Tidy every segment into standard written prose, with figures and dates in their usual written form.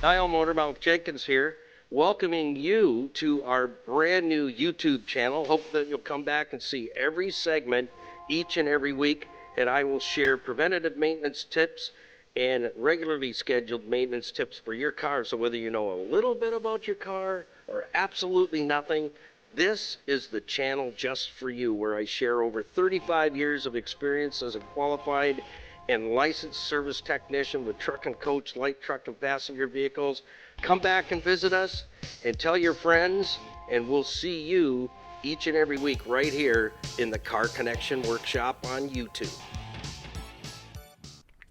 Niall Motormouth Jenkins here, welcoming you to our brand new YouTube channel. Hope that you'll come back and see every segment each and every week, and I will share preventative maintenance tips and regularly scheduled maintenance tips for your car. So whether you know a little bit about your car or absolutely nothing, this is the channel just for you, where I share over 35 years of experience as a qualified and licensed service technician with truck and coach, light truck and passenger vehicles. Come back and visit us and tell your friends, and we'll see you each and every week right here in the Car Connection Workshop on YouTube.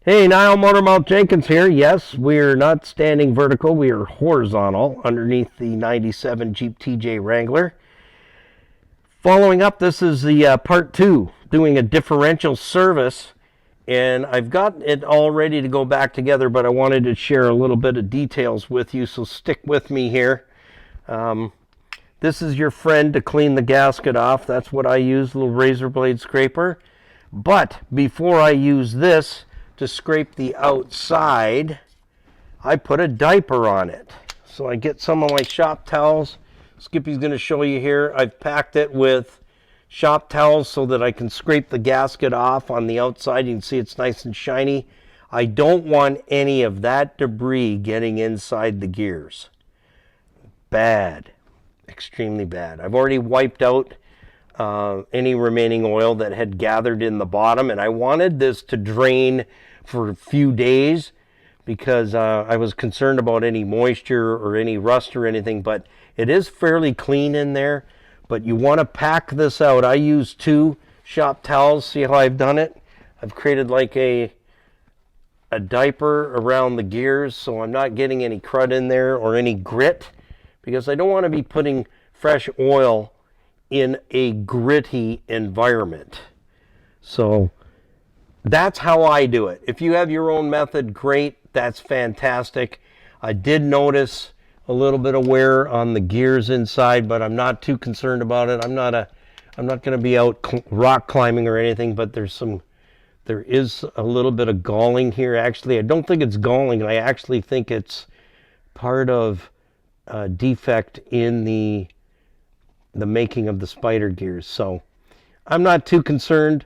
Hey, Niall Motormouth Jenkins here. Yes, we're not standing vertical, we are horizontal underneath the 97 Jeep TJ Wrangler. Following up, this is the part 2, doing a differential service. And I've got it all ready to go back together, but I wanted to share a little bit of details with you, so stick with me here. This is your friend to clean the gasket off. That's what I use, a little razor blade scraper. But before I use this to scrape the outside, I put a diaper on it. So I get some of my shop towels. Skippy's going to show you here. I've packed it with shop towels so that I can scrape the gasket off on the outside. You can see it's nice and shiny. I don't want any of that debris getting inside the gears. Bad. Extremely bad. I've already wiped out any remaining oil that had gathered in the bottom, and I wanted this to drain for a few days because I was concerned about any moisture or any rust or anything, but it is fairly clean in there. But you want to pack this out. I use 2 shop towels. See how I've done it? I've created like a diaper around the gears, so I'm not getting any crud in there or any grit, because I don't want to be putting fresh oil in a gritty environment. So that's how I do it. If you have your own method, great. That's fantastic. I did notice a little bit of wear on the gears inside, but I'm not too concerned about it. I'm not going to be out rock climbing or anything, but there is a little bit of galling here. Actually, I don't think it's galling. I actually think it's part of a defect in the making of the spider gears. So I'm not too concerned.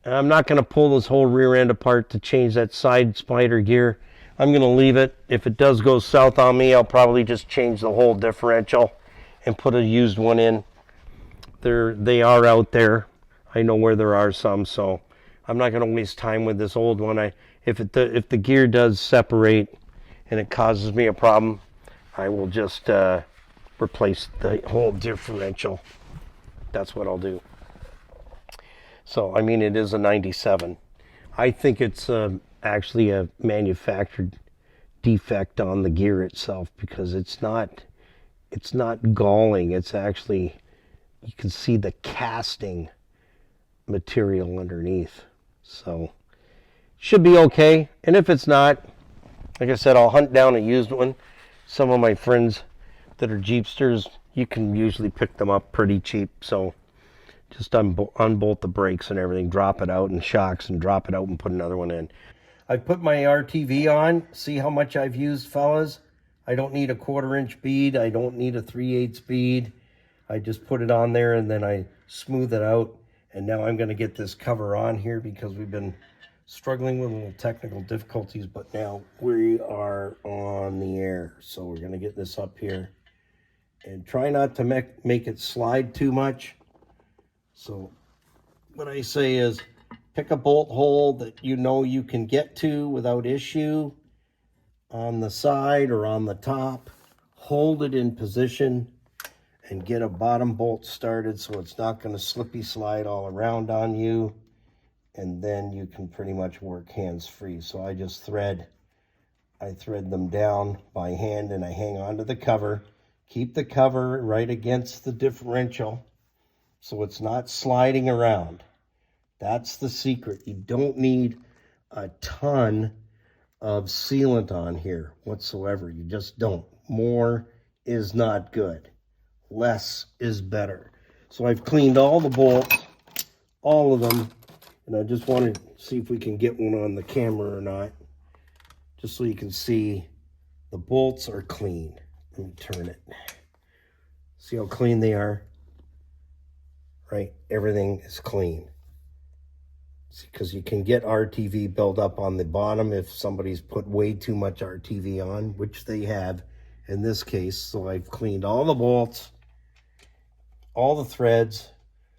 I'm not going to pull this whole rear end apart to change that side spider gear. I'm going to leave it. If it does go south on me, I'll probably just change the whole differential and put a used one in. They are out there. I know where there are some, so I'm not going to waste time with this old one. If the gear does separate and it causes me a problem, I will just replace the whole differential. That's what I'll do. So, I mean, it is a 97. I think it's actually a manufactured defect on the gear itself, because it's not galling. It's actually, you can see the casting material underneath. So should be okay. And if it's not, like I said, I'll hunt down a used one. Some of my friends that are Jeepsters, you can usually pick them up pretty cheap. So just unbolt the brakes and everything, drop it out, and shocks, and drop it out and put another one in. I put my RTV on. See how much I've used, fellas? I don't need a 1/4 inch bead. I don't need a 3/8 bead. I just put it on there and then I smooth it out. And now I'm going to get this cover on here, because we've been struggling with a little technical difficulties, but now we are on the air. So we're going to get this up here and try not to make it slide too much. So what I say is, pick a bolt hole that you know you can get to without issue on the side or on the top. Hold it in position and get a bottom bolt started so it's not going to slippy slide all around on you. And then you can pretty much work hands-free. So I just thread them down by hand, and I hang onto the cover. Keep the cover right against the differential so it's not sliding around. That's the secret. You don't need a ton of sealant on here whatsoever. You just don't. More is not good. Less is better. So I've cleaned all the bolts, all of them, and I just want to see if we can get one on the camera or not, just so you can see The bolts are clean. Let me turn it. See how clean they are? Right? Everything is clean. Because you can get RTV built up on the bottom if somebody's put way too much RTV on, which they have in this case. So I've cleaned all the bolts, all the threads,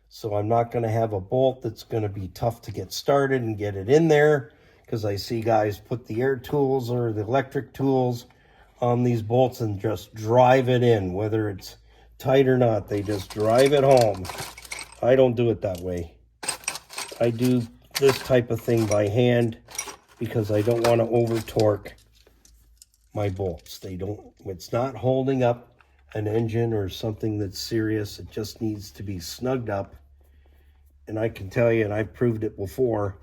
so I'm not going to have a bolt that's going to be tough to get started and get it in there, because I see guys put the air tools or the electric tools on these bolts and just drive it in, whether it's tight or not. They just drive it home. I don't do it that way. I do this type of thing by hand because I don't want to over torque my bolts. It's not holding up an engine or something that's serious. It just needs to be snugged up. And I can tell you, and I've proved it before,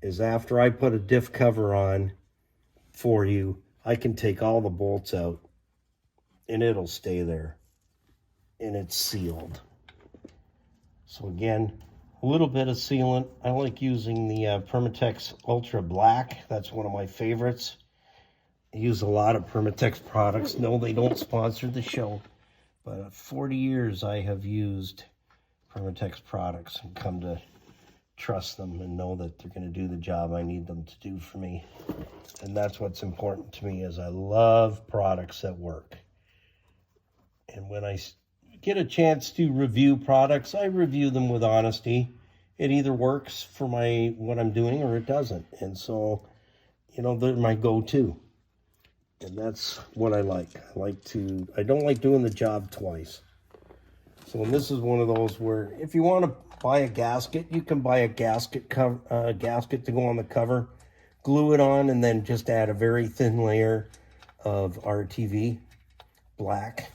is after I put a diff cover on for you, I can take all the bolts out and it'll stay there and it's sealed. So again, a little bit of sealant. I like using the Permatex Ultra Black. That's one of my favorites. I use a lot of Permatex products. No, they don't sponsor the show, but 40 years I have used Permatex products and come to trust them and know that they're going to do the job I need them to do for me. And that's what's important to me, is I love products that work. And when I get a chance to review products, I review them with honesty. It either works for what I'm doing or it doesn't. And so, they're my go-to. And that's what I like. I don't like doing the job twice. So this is one of those where if you want to buy a gasket, you can buy a gasket to go on the cover, glue it on, and then just add a very thin layer of RTV black.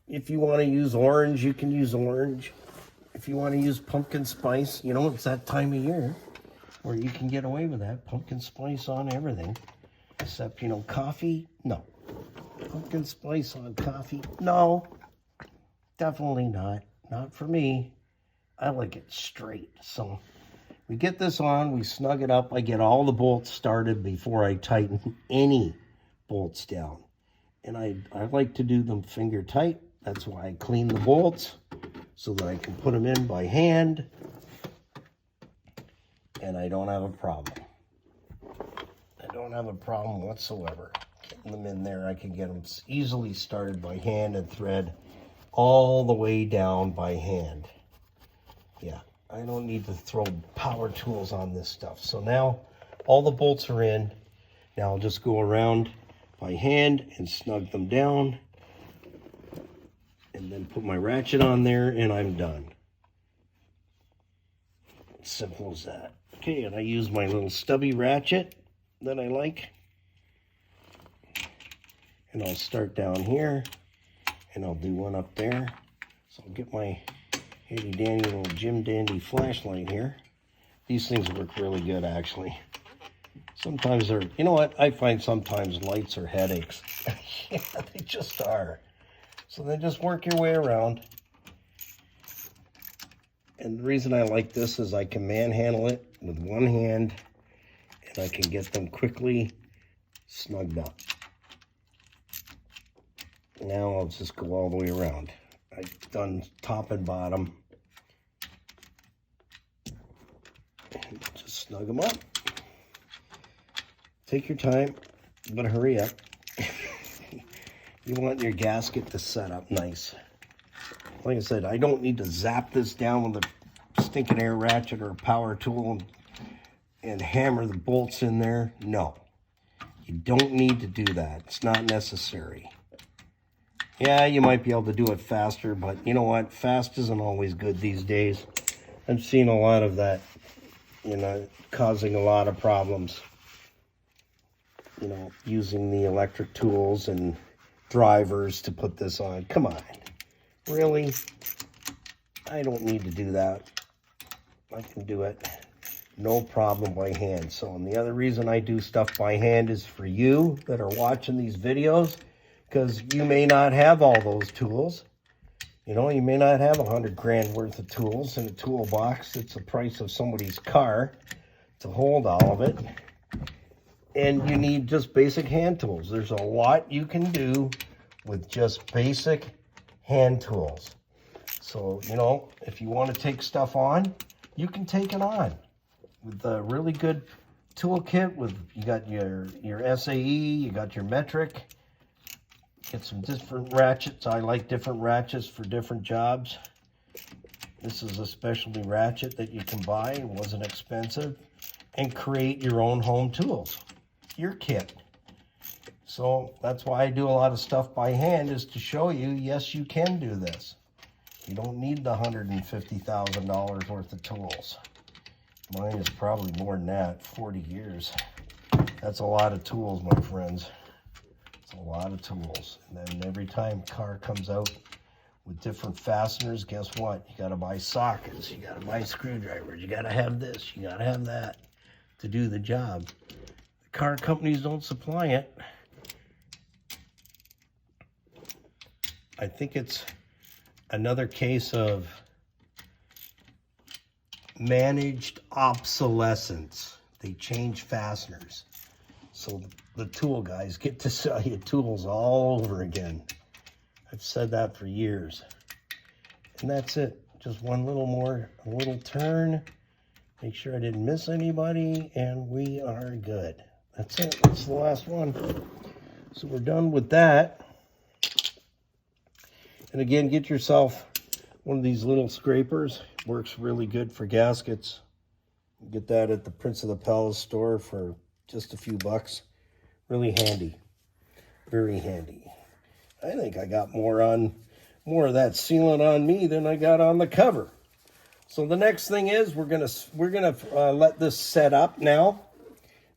If you want to use orange, you can use orange. If you want to use pumpkin spice, it's that time of year where you can get away with that. Pumpkin spice on everything. Except, coffee? No. Pumpkin spice on coffee? No. Definitely not. Not for me. I like it straight. So we get this on, we snug it up. I get all the bolts started before I tighten any bolts down. And I like to do them finger tight. That's why I clean the bolts, so that I can put them in by hand. And I don't have a problem. I don't have a problem whatsoever getting them in there. I can get them easily started by hand and thread all the way down by hand. Yeah, I don't need to throw power tools on this stuff. So now all the bolts are in. Now I'll just go around by hand and snug them down, and then put my ratchet on there, and I'm done. Simple as that. Okay, and I use my little stubby ratchet that I like. And I'll start down here, and I'll do one up there. So I'll get my handy dandy little Jim Dandy flashlight here. These things work really good, actually. Sometimes they're, I find sometimes lights are headaches. Yeah, they just are. So then just work your way around. And the reason I like this is I can manhandle it with one hand, and I can get them quickly snugged up. Now I'll just go all the way around. I've done top and bottom. And just snug them up. Take your time, but hurry up. You want your gasket to set up nice. Like I said, I don't need to zap this down with a stinking air ratchet or a power tool and hammer the bolts in there. No, you don't need to do that. It's not necessary. Yeah, you might be able to do it faster, but you know what? Fast isn't always good these days. I've seen a lot of that, causing a lot of problems. Using the electric tools and drivers to put this on. Come on. Really? I don't need to do that. I can do it no problem by hand. So, and the other reason I do stuff by hand is for you that are watching these videos, because you may not have all those tools. You may not have $100 grand worth of tools in a toolbox. It's the price of somebody's car to hold all of it. and you need just basic hand tools. There's a lot you can do with just basic hand tools. So, you know, if you want to take stuff on, you can take it on with a really good toolkit. With you got your SAE, you got your metric. Get some different ratchets. I like different ratchets for different jobs. This is a specialty ratchet that you can buy. It wasn't expensive. And create your own home tools, your kit. So that's why I do a lot of stuff by hand, is to show you, yes, you can do this. You don't need the $150,000 worth of tools. Mine is probably more than that, 40 years. That's a lot of tools, my friends. It's a lot of tools. And then every time a car comes out with different fasteners, guess what? You gotta buy sockets, you gotta buy screwdrivers, you gotta have this, you gotta have that to do the job. The car companies don't supply it. I think it's another case of managed obsolescence. They change fasteners. So the tool guys get to sell you tools all over again. I've said that for years. And that's it. Just one little more, a little turn. Make sure I didn't miss anybody, and we are good. That's it. That's the last one. So we're done with that. And again, get yourself one of these little scrapers. Works really good for gaskets. Get that at the Prince of the Palace store for just a few bucks. Really handy. Very handy. I think I got more of that sealant on me than I got on the cover. So the next thing is we're gonna let this set up now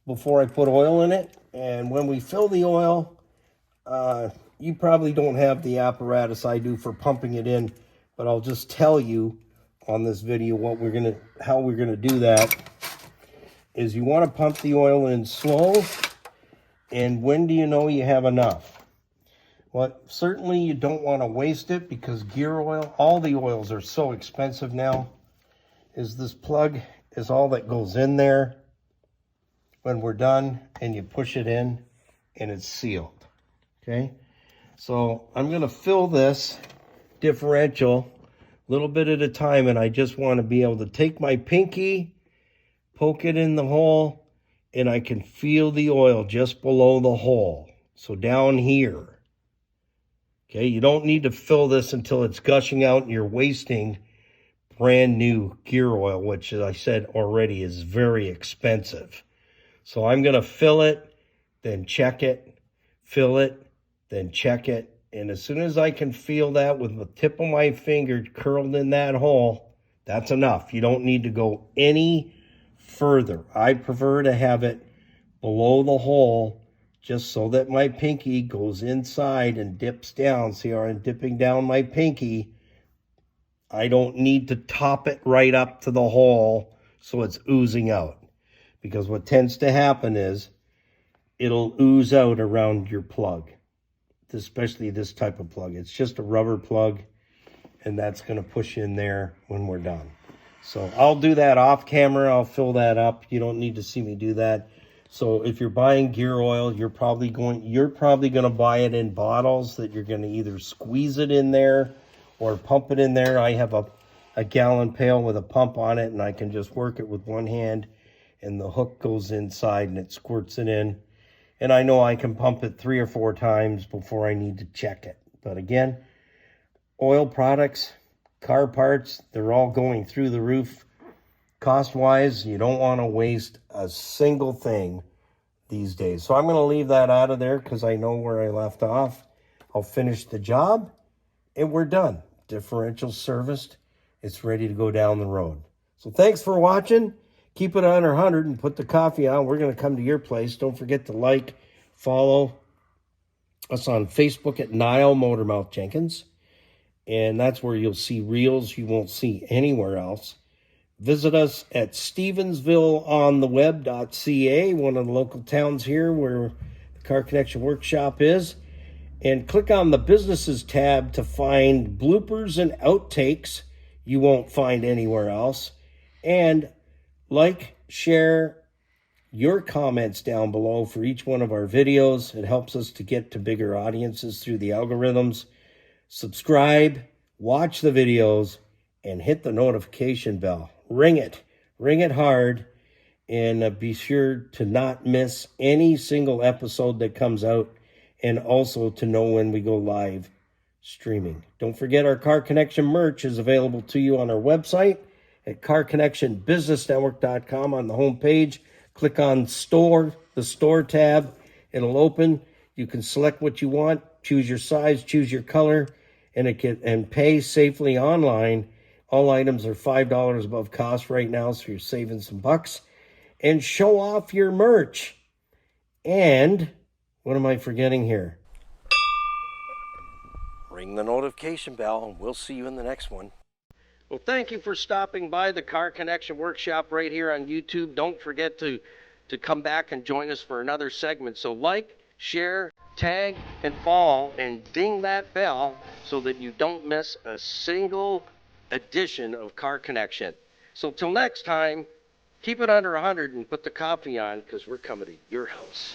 before I put oil in it. And when we fill the oil, you probably don't have the apparatus I do for pumping it in, but I'll just tell you on this video how we're gonna do that. Is you want to pump the oil in slow, and when do you know you have enough? Well, certainly you don't want to waste it, because gear oil, all the oils are so expensive now. Is this plug is all that goes in there when we're done, and you push it in and it's sealed. Okay, so I'm going to fill this differential a little bit at a time, and I just want to be able to take my pinky, poke it in the hole, and I can feel the oil just below the hole. So down here. Okay, you don't need to fill this until it's gushing out and you're wasting brand new gear oil, which, as I said already, is very expensive. So I'm going to fill it, then check it, fill it, then check it. And as soon as I can feel that with the tip of my finger curled in that hole, that's enough. You don't need to go any further. I prefer to have it below the hole, just so that my pinky goes inside and dips down. See how I'm dipping down my pinky? I don't need to top it right up to the hole so it's oozing out. Because what tends to happen is it'll ooze out around your plug, especially this type of plug. It's just a rubber plug, and that's going to push in there when we're done. So I'll do that off camera. I'll fill that up. You don't need to see me do that. So if you're buying gear oil, you're probably going to buy it in bottles that you're going to either squeeze it in there or pump it in there. I have a gallon pail with a pump on it, and I can just work it with one hand, and the hook goes inside and it squirts it in. And I know I can pump it 3 or 4 times before I need to check it. But again, oil products, car parts, they're all going through the roof. Cost-wise, you don't want to waste a single thing these days. So I'm going to leave that out of there because I know where I left off. I'll finish the job, and we're done. Differential serviced. It's ready to go down the road. So thanks for watching. Keep it under 100 and put the coffee on. We're going to come to your place. Don't forget to like, follow us on Facebook at Nile Motormouth Jenkins. And that's where you'll see reels you won't see anywhere else. Visit us at Stevensvilleontheweb.ca, one of the local towns here where the Car Connection Workshop is. And click on the Businesses tab to find bloopers and outtakes you won't find anywhere else. And like, share, your comments down below for each one of our videos. It helps us to get to bigger audiences through the algorithms. Subscribe, watch the videos, and hit the notification bell. Ring it hard, and be sure to not miss any single episode that comes out, and also to know when we go live streaming. Don't forget, our Car Connection merch is available to you on our website at carconnectionbusinessnetwork.com. On the home page, click on store, the store tab. It'll open. You can select what you want, choose your size, choose your color, and pay safely online. All items are $5 above cost right now, so you're saving some bucks. And show off your merch. And what am I forgetting here? Ring the notification bell, and we'll see you in the next one. Well, thank you for stopping by the Car Connection Workshop right here on YouTube. Don't forget to come back and join us for another segment. So like, share, tag, and follow, and ding that bell so that you don't miss a single edition of Car Connection. So till next time, keep it under 100 and put the coffee on, because we're coming to your house.